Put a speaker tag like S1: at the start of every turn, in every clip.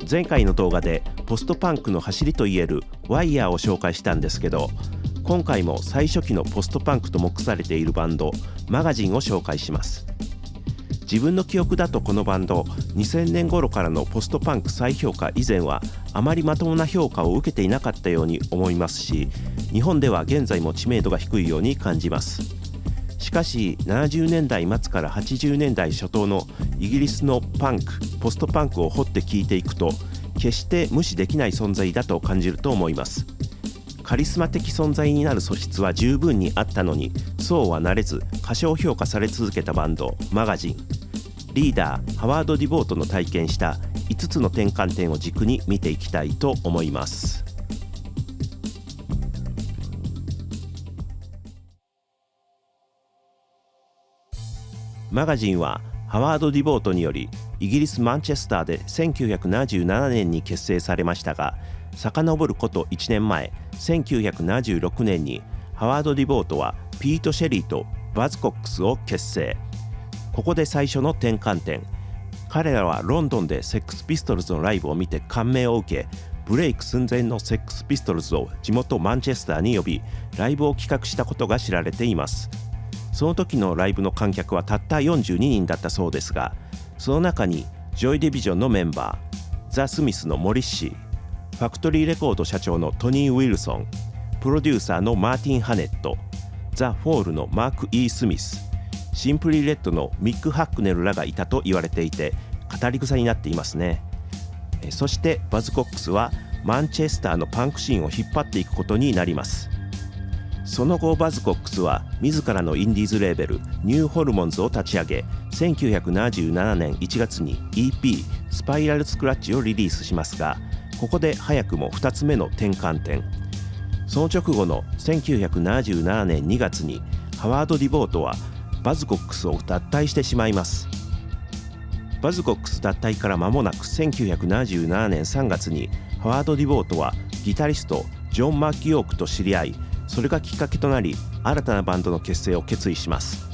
S1: 前回の動画でポストパンクの走りといえるワイヤーを紹介したんですけど、今回も最初期のポストパンクと目されているバンドマガジンを紹介します。自分の記憶だとこのバンド2000年頃からのポストパンク再評価以前はあまりまともな評価を受けていなかったように思いますし、日本では現在も知名度が低いように感じます。しかし70年代末から80年代初頭のイギリスのパンク、ポストパンクを掘って聞いていくと、決して無視できない存在だと感じると思います。カリスマ的存在になる素質は十分にあったのに、そうはなれず過小評価され続けたバンドマガジン。リーダーハワード・ディボートの体験した5つの転換点を軸に見ていきたいと思います。マガジンはハワード・ディボートによりイギリス・マンチェスターで1977年に結成されましたが、遡ること1年前1976年にハワード・ディボートはピート・シェリーとバズ・コックスを結成。ここで最初の転換点。彼らはロンドンでセックスピストルズのライブを見て感銘を受け、ブレイク寸前のセックスピストルズを地元マンチェスターに呼び、ライブを企画したことが知られています。その時のライブの観客はたった42人だったそうですが、その中にジョイ・ディビジョンのメンバー、ザ・スミスのモリッシー、ファクトリーレコード社長のトニー・ウィルソン、プロデューサーのマーティン・ハネット、ザ・フォールのマーク・イー・スミス、シンプリー・レッドのミック・ハックネルらがいたと言われていて、語り草になっていますね。そしてバズ・コックスはマンチェスターのパンクシーンを引っ張っていくことになります。その後バズ・コックスは自らのインディーズレーベルニューホルモンズを立ち上げ、1977年1月に EP スパイラルスクラッチをリリースしますが、ここで早くも2つ目の転換点。その直後の1977年2月にハワード・ディボートはバズ・コックスを脱退してしまいます。バズ・コックス脱退から間もなく1977年3月にハワード・ディボートはギタリストジョン・マッキオークと知り合い、それがきっかけとなり新たなバンドの結成を決意します。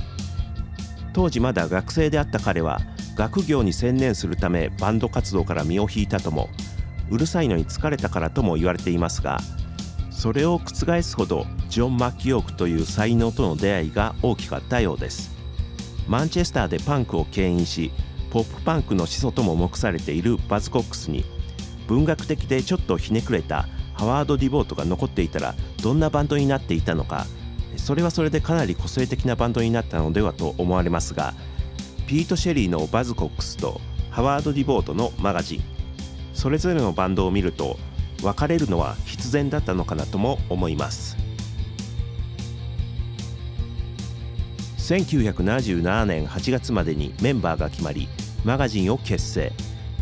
S1: 当時まだ学生であった彼は学業に専念するためバンド活動から身を引いたとも、うるさいのに疲れたからとも言われていますが、それを覆すほどジョン・マッキオークという才能との出会いが大きかったようです。マンチェスターでパンクを牽引し、ポップパンクの始祖とも目されているバズ・コックスに文学的でちょっとひねくれたハワード・ディボートが残っていたらどんなバンドになっていたのか、それはそれでかなり個性的なバンドになったのではと思われますが、ピート・シェリーのバズ・コックスとハワード・ディボートのマガジン、それぞれのバンドを見ると別れるのは必然だったのかなとも思います。1977年8月までにメンバーが決まりマガジンを結成。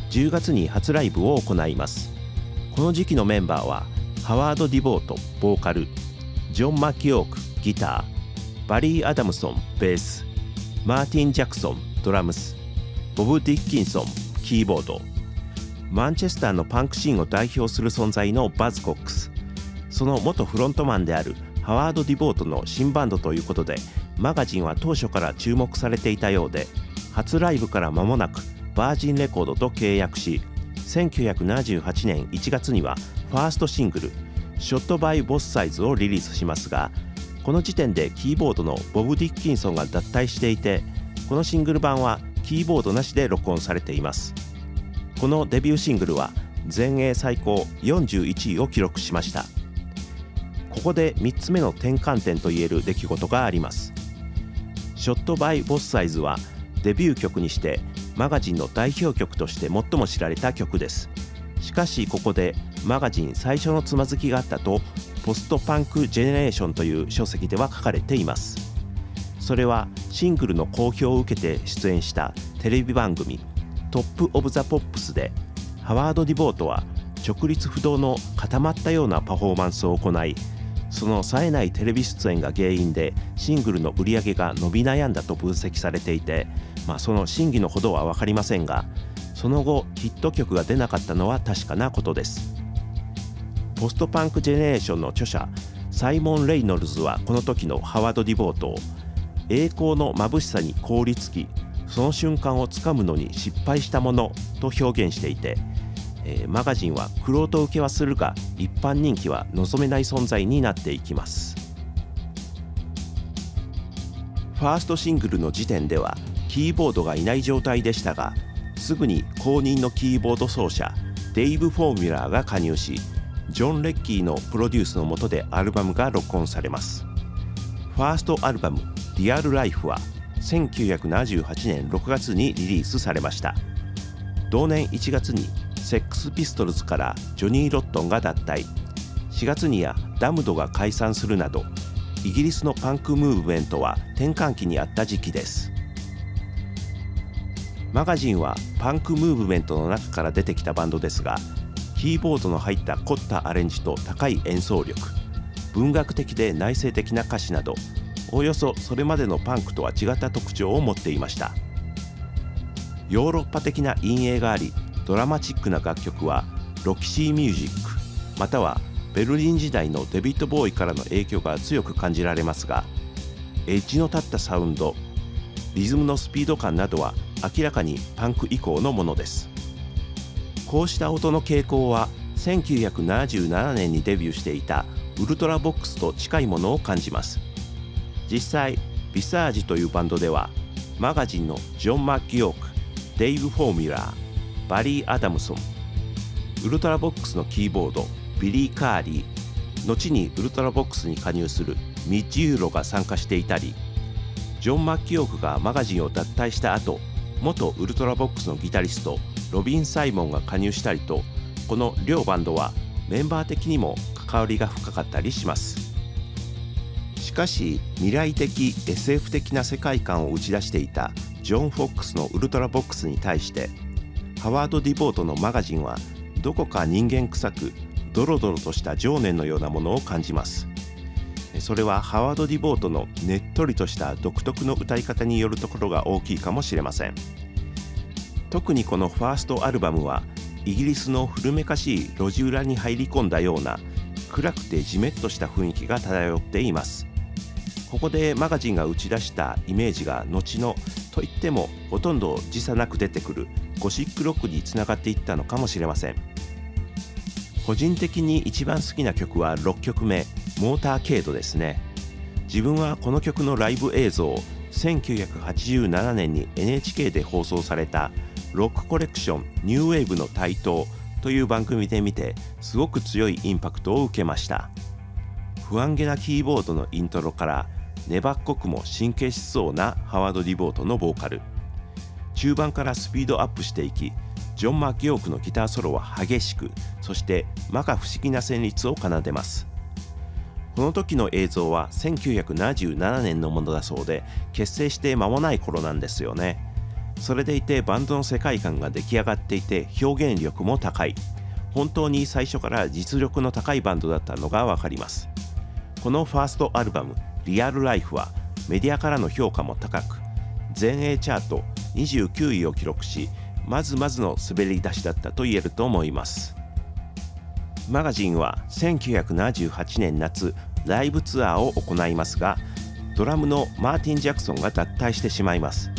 S1: 10月に初ライブを行います。この時期のメンバーはハワード・ディボートボーカル、ジョン・マッキオークギター、バリー・アダムソンベース、マーティン・ジャクソンドラムス、ボブ・ディッキンソンキーボード。マンチェスターのパンクシーンを代表する存在のバズ・コックス、その元フロントマンであるハワード・ディボートの新バンドということで、マガジンは当初から注目されていたようで、初ライブから間もなくバージンレコードと契約し、1978年1月にはファーストシングル「ショット・バイ・ボス・サイズ」をリリースしますが、この時点でキーボードのボブ・ディッキンソンが脱退していて、このシングル版はキーボードなしで録音されています。このデビューシングルは全英最高41位を記録しました。ここで3つ目の転換点といえる出来事があります。ショット・バイ・ボス・サイズはデビュー曲にしてマガジンの代表曲として最も知られた曲です。しかしここでマガジン最初のつまずきがあったとポストパンク・ジェネレーションという書籍では書かれています。それはシングルの好評を受けて出演したテレビ番組トップ・オブ・ザ・ポップスでハワード・ディボートは直立不動の固まったようなパフォーマンスを行い、その冴えないテレビ出演が原因でシングルの売り上げが伸び悩んだと分析されていて、その真偽のほどは分かりませんが、その後ヒット曲が出なかったのは確かなことです。ポストパンク・ジェネレーションの著者サイモン・レイノルズはこの時のハワード・ディボートを栄光の眩しさに凍りつき、その瞬間をつかむのに失敗したものと表現していて、マガジンは玄人受けはするが一般人気は望めない存在になっていきます。ファーストシングルの時点ではキーボードがいない状態でしたが、すぐに公認のキーボード奏者デイブ・フォーミュラーが加入し、ジョン・レッキーのプロデュースの下でアルバムが録音されます。ファーストアルバム「リアル・ライフ」は1978年6月にリリースされました。同年1月にセックス・ピストルズからジョニー・ロットンが脱退、4月にはダムドが解散するなど、イギリスのパンクムーブメントは転換期にあった時期です。マガジンはパンクムーブメントの中から出てきたバンドですが、キーボードの入った凝ったアレンジと高い演奏力、文学的で内省的な歌詞など、およそそれまでのパンクとは違った特徴を持っていました。ヨーロッパ的な陰影があり、ドラマチックな楽曲はロキシーミュージックまたはベルリン時代のデビッド・ボーイからの影響が強く感じられますが、エッジの立ったサウンド、リズムのスピード感などは明らかにパンク以降のものです。こうした音の傾向は1977年にデビューしていたウルトラボックスと近いものを感じます。実際ビサージというバンドではマガジンのジョン・マッキヨーク、デイブ・フォーミュラー、バリー・アダムソン、ウルトラボックスのキーボードビリー・カーリー、後にウルトラボックスに加入するミッジ・ユーロが参加していたり、ジョン・マッキヨークがマガジンを脱退した後、元ウルトラボックスのギタリストロビン・サイモンが加入したりと、この両バンドはメンバー的にも関わりが深かったりします。しかし未来的 SF 的な世界観を打ち出していたジョン・フォックスのウルトラボックスに対してハワード・ディボートのマガジンはどこか人間臭くドロドロとした情念のようなものを感じます。それはハワード・ディボートのねっとりとした独特の歌い方によるところが大きいかもしれません。特にこのファーストアルバムはイギリスの古めかしい路地裏に入り込んだような暗くてジメッとした雰囲気が漂っています。ここでマガジンが打ち出したイメージが後のといってもほとんど時差なく出てくるゴシックロックにつながっていったのかもしれません。個人的に一番好きな曲は6曲目モーターケードですね。自分はこの曲のライブ映像を1987年に NHK で放送されたロックコレクションニューウェーブの台頭という番組で見てすごく強いインパクトを受けました。不安げなキーボードのイントロから粘っこくも神経質そうなハワード・ディボートのボーカル、中盤からスピードアップしていきジョン・マッキヨークのギターソロは激しく、そして摩訶不思議な旋律を奏でます。この時の映像は1977年のものだそうで、結成して間もない頃なんですよね。それでいてバンドの世界観が出来上がっていて表現力も高い、本当に最初から実力の高いバンドだったのがわかります。このファーストアルバムリアルライフはメディアからの評価も高く、全英チャート29位を記録し、まずまずの滑り出しだったと言えると思います。マガジンは1978年夏ライブツアーを行いますが、ドラムのマーティン・ジャクソンが脱退してしまいます。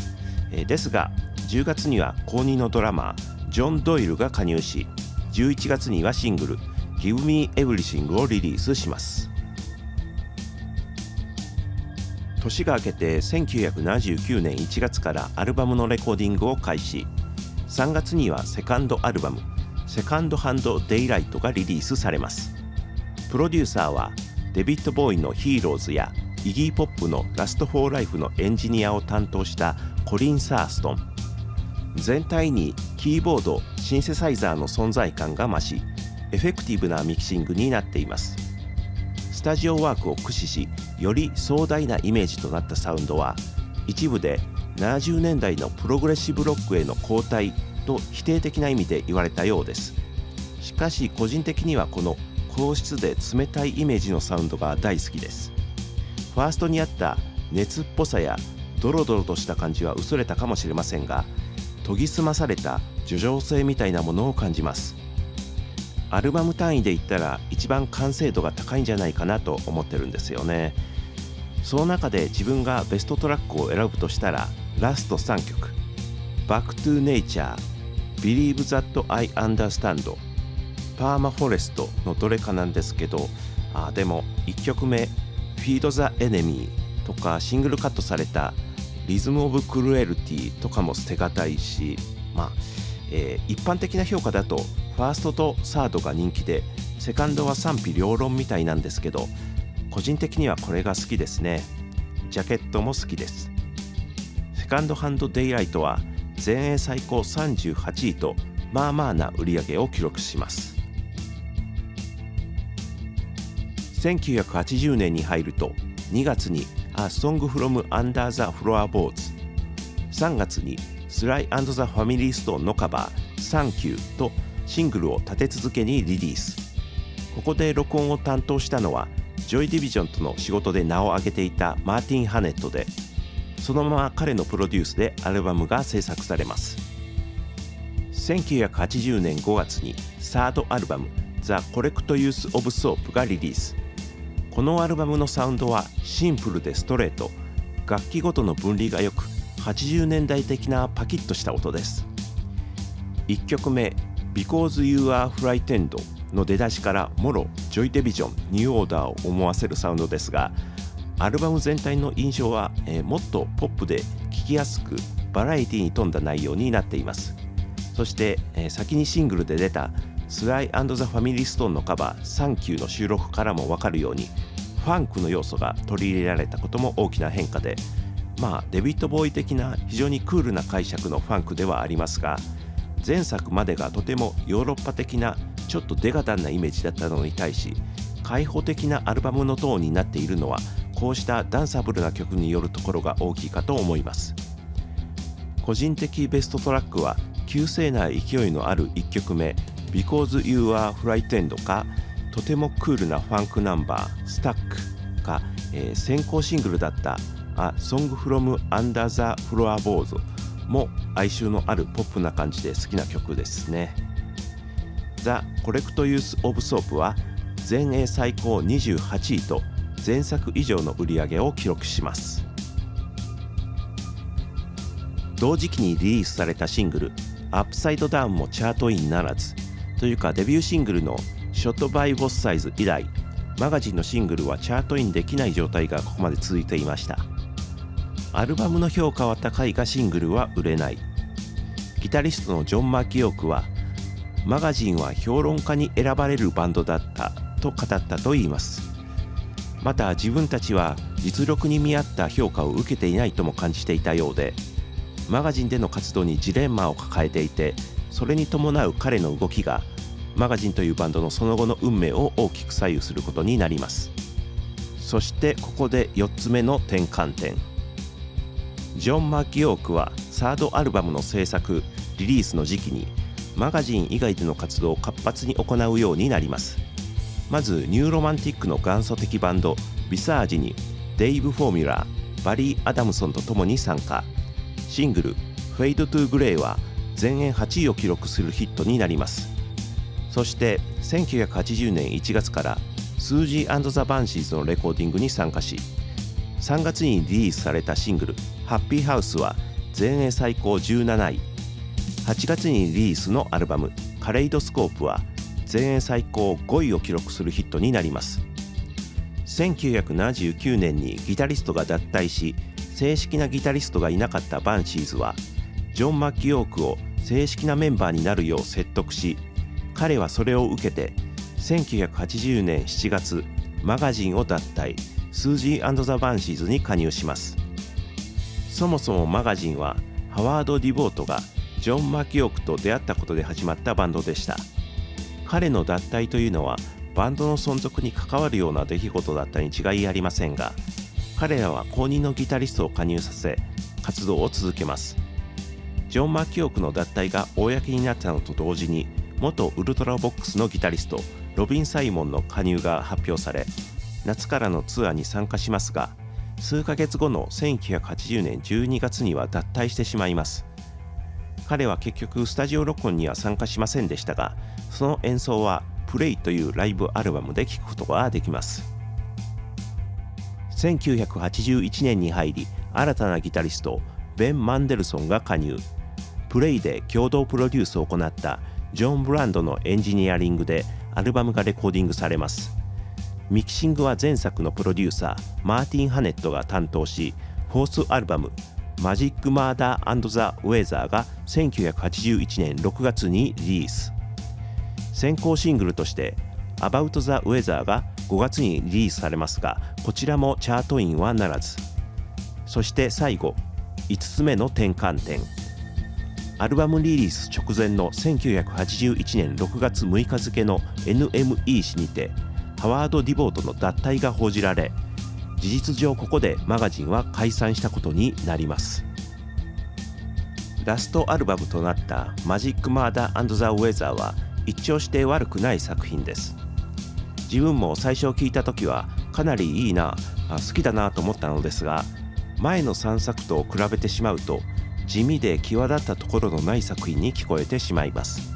S1: ですが10月には後任のドラマージョン・ドイルが加入し、11月にはシングル Give Me Everything をリリースします。年が明けて1979年1月からアルバムのレコーディングを開始、3月にはセカンドアルバムセカンドハンドデイライトがリリースされます。プロデューサーはデビッド・ボーイのヒーローズやイギー・ポップのラスト・フォー・ライフのエンジニアを担当したコリン・サーストン。全体にキーボード、シンセサイザーの存在感が増し、エフェクティブなミキシングになっています。スタジオワークを駆使し、より壮大なイメージとなったサウンドは、一部で70年代のプログレッシブロックへの後退と否定的な意味で言われたようです。しかし個人的にはこの硬質で冷たいイメージのサウンドが大好きです。ファーストにあった熱っぽさやドロドロとした感じは薄れたかもしれませんが、研ぎ澄まされた叙情性みたいなものを感じます。アルバム単位で言ったら一番完成度が高いんじゃないかなと思ってるんですよね。その中で自分がベストトラックを選ぶとしたらラスト3曲、バックトゥネイチャー、Believe That I Understand、パーマフォレストのどれかなんですけど、でも1曲目 Feed the Enemy とかシングルカットされた Rhythm of Cruelty とかも捨てがたいし、一般的な評価だとファーストとサードが人気で、セカンドは賛否両論みたいなんですけど、個人的にはこれが好きですね。ジャケットも好きです。セカンドハンドデイライトは全英最高38位とまあまあな売り上げを記録します。1980年に入ると2月に A Song from Under the Floorboards、 3月に Sly and the Family Stone のカバー Thank You とシングルを立て続けにリリース。ここで録音を担当したのはジョイ・ディビジョンとの仕事で名を挙げていたマーティン・ハネットで、そのまま彼のプロデュースでアルバムが制作されます。1980年5月にサードアルバム The Correct Use of Soap がリリース。このアルバムのサウンドはシンプルでストレート、楽器ごとの分離が良く80年代的なパキッとした音です。1曲目 Because You Are Frightened の出だしからもろジョイ・デビジョンニューオーダーを思わせるサウンドですが、アルバム全体の印象は、もっとポップで聴きやすくバラエティに富んだ内容になっています。そして、先にシングルで出たスライ&ザ・ファミリーストーンのカバーサンキューの収録からも分かるようにファンクの要素が取り入れられたことも大きな変化で、デビッド・ボーイ的な非常にクールな解釈のファンクではありますが、前作までがとてもヨーロッパ的なちょっとデカダンなイメージだったのに対し、開放的なアルバムのトーンになっているのはこうしたダンサブルな曲によるところが大きいかと思います。個人的ベストトラックは急性な勢いのある1曲目 Because You Are Frightened か、とてもクールなファンクナンバー Stuck か、先行シングルだった A Song from Under the Floorboards も哀愁のあるポップな感じで好きな曲ですね。The Correct Use of Soap は全英最高28位と前作以上の売り上げを記録します。同時期にリリースされたシングル Upside Down もチャートインならず、というかデビューシングルの Shot by Both Sides 以来、マガジンのシングルはチャートインできない状態がここまで続いていました。アルバムの評価は高いがシングルは売れない。ギタリストのジョン・マキオークは、マガジンは評論家に選ばれるバンドだったと語ったといいます。また自分たちは実力に見合った評価を受けていないとも感じていたようで、マガジンでの活動にジレンマを抱えていて、それに伴う彼の動きがマガジンというバンドのその後の運命を大きく左右することになります。そしてここで4つ目の転換点。ジョン・マキオークはサードアルバムの制作・リリースの時期にマガジン以外での活動を活発に行うようになります。まずニューロマンティックの元祖的バンドビサージにデイブ・フォーミュラー、バリー・アダムソンと共に参加。シングル「Fade to Grey」は全英8位を記録するヒットになります。そして1980年1月からスージー&ザ・バンシーズのレコーディングに参加し、3月にリリースされたシングル「ハッピーハウス」は全英最高17位。8月にリリースのアルバム「カレイドスコープ」は全英最高5位を記録するヒットになります。1979年にギタリストが脱退し、正式なギタリストがいなかったバンシーズはジョン・マキオークを正式なメンバーになるよう説得し、彼はそれを受けて1980年7月マガジンを脱退、スージー&ザ・バンシーズに加入します。そもそもマガジンはハワード・ディボートがジョン・マキオークと出会ったことで始まったバンドでした。彼の脱退というのはバンドの存続に関わるような出来事だったに違いありませんが、彼らは後任のギタリストを加入させ活動を続けます。ジョン・マキオークの脱退が公になったのと同時に、元ウルトラボックスのギタリストロビン・サイモンの加入が発表され、夏からのツアーに参加しますが、数ヶ月後の1980年12月には脱退してしまいます。彼は結局スタジオ録音には参加しませんでしたが、その演奏はプレイというライブアルバムで聴くことができます。1981年に入り、新たなギタリストベン・マンデルソンが加入。プレイで共同プロデュースを行ったジョン・ブランドのエンジニアリングでアルバムがレコーディングされます。ミキシングは前作のプロデューサーマーティン・ハネットが担当し、フォースアルバムマジック・マーダー&ザ・ウェザーが1981年6月にリリース。先行シングルとしてAbout the Weather が5月にリリースされますが、こちらもチャートインはならず。そして最後、5つ目の転換点。アルバムリリース直前の1981年6月6日付の NME 誌にてハワード・ディボートの脱退が報じられ、事実上ここでマガジンは解散したことになります。ラストアルバムとなったマジック・マーダー&ザ・ウェザーは一聴して悪くない作品です。自分も最初聞いた時はかなりいいな、好きだなと思ったのですが、前の3作と比べてしまうと地味で際立ったところのない作品に聞こえてしまいます。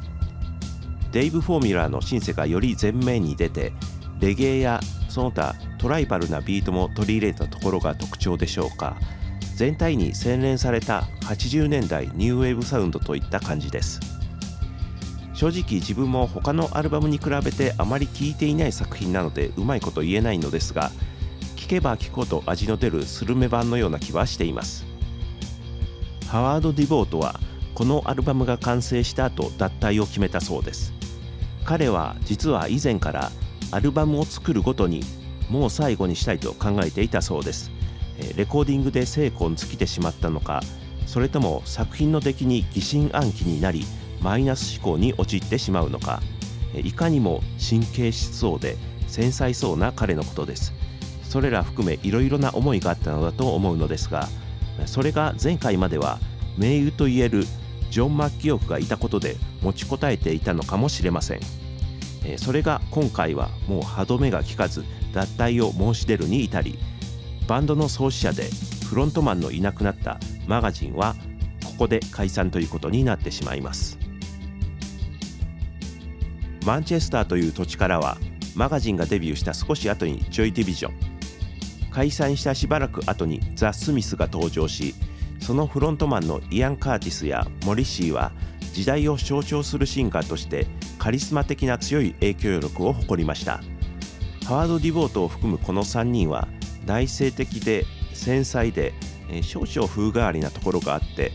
S1: デイブ・フォーミュラーのシンセがより前面に出て、レゲエやその他トライバルなビートも取り入れたところが特徴でしょうか、全体に洗練された80年代ニューウェーブサウンドといった感じです。正直自分も他のアルバムに比べてあまり聴いていない作品なのでうまいこと言えないのですが、聴けば聴くほど味の出るスルメ版のような気はしています。ハワード・ディボートはこのアルバムが完成した後脱退を決めたそうです。彼は実は以前からアルバムを作るごとにもう最後にしたいと考えていたそうです。レコーディングで精魂尽きてしまったのか、それとも作品の出来に疑心暗鬼になりマイナス思考に陥ってしまうのか、いかにも神経質そうで繊細そうな彼のことです。それら含めいろいろな思いがあったのだと思うのですが、それが前回までは盟友といえるジョン・マッキオフがいたことで持ちこたえていたのかもしれません。それが今回はもう歯止めが効かず脱退を申し出るに至り、バンドの創始者でフロントマンのいなくなったマガジンはここで解散ということになってしまいます。マンチェスターという土地からはマガジンがデビューした少し後にジョイ・ディビジョン、解散したしばらく後にザ・スミスが登場し、そのフロントマンのイアン・カーティスやモリッシーは時代を象徴するシンガーとしてカリスマ的な強い影響力を誇りました。ハワード・ディボートを含むこの3人は内省的で繊細で少々風変わりなところがあって、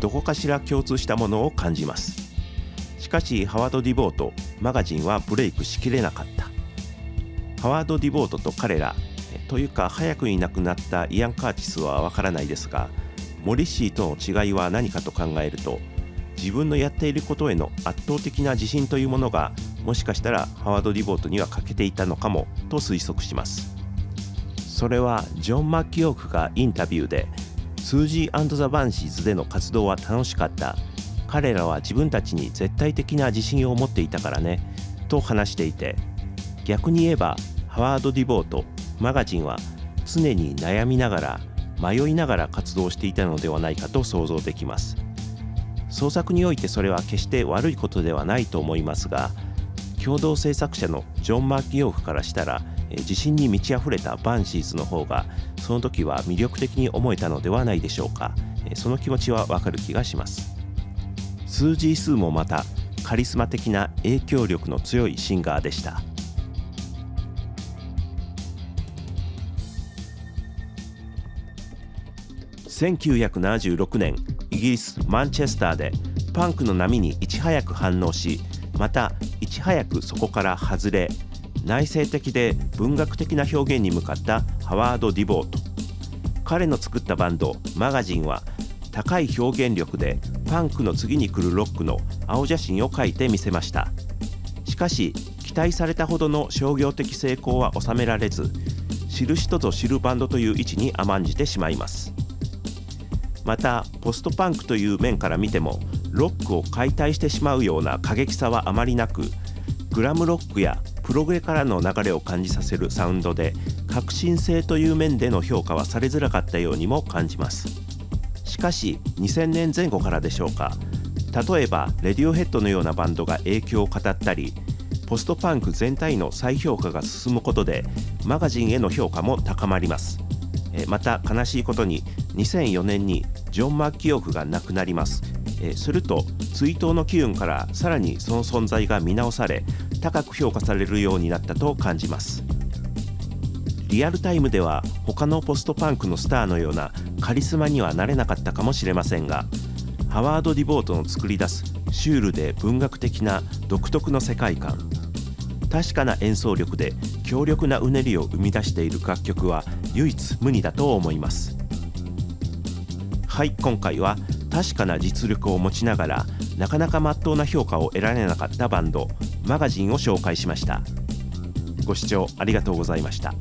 S1: どこかしら共通したものを感じます。しかしハワード・ディボート、マガジンはブレイクしきれなかった。ハワード・ディボートと彼らというか早くに亡くなったイアン・カーティスはわからないですが、モリッシーとの違いは何かと考えると、自分のやっていることへの圧倒的な自信というものがもしかしたらハワード・ディボートには欠けていたのかもと推測します。それはジョン・マッキオークがインタビューで、スージー&ザ・バンシーズでの活動は楽しかった、彼らは自分たちに絶対的な自信を持っていたからねと話していて、逆に言えばハワード・ディボート、マガジンは常に悩みながら迷いながら活動していたのではないかと想像できます。創作においてそれは決して悪いことではないと思いますが、共同制作者のジョン・マッキオフからしたら自信に満ち溢れたバンシーズの方がその時は魅力的に思えたのではないでしょうか。その気持ちはわかる気がします。スージー・スーもまたカリスマ的な影響力の強いシンガーでした。1976年、イギリス・マンチェスターでパンクの波にいち早く反応し、またいち早くそこから外れ、内省的で文学的な表現に向かったハワード・ディボート。彼の作ったバンドマガジンは高い表現力でパンクの次に来るロックの青写真を描いてみせました。しかし期待されたほどの商業的成功は収められず、知る人ぞ知るバンドという位置に甘んじてしまいます。またポストパンクという面から見てもロックを解体してしまうような過激さはあまりなく、グラムロックやプログレからの流れを感じさせるサウンドで革新性という面での評価はされづらかったようにも感じます。しかし2000年前後からでしょうか、例えばレディオヘッドのようなバンドが影響を語ったり、ポストパンク全体の再評価が進むことでマガジンへの評価も高まります。また悲しいことに2004年にジョン・マッキオフが亡くなります。すると追悼の機運からさらにその存在が見直され、高く評価されるようになったと感じます。リアルタイムでは他のポストパンクのスターのようなカリスマにはなれなかったかもしれませんが、ハワード・ディボートの作り出すシュールで文学的な独特の世界観、確かな演奏力で強力なうねりを生み出している楽曲は唯一無二だと思います。はい、今回は確かな実力を持ちながらなかなか真っ当な評価を得られなかったバンドマガジンを紹介しました。ご視聴ありがとうございました。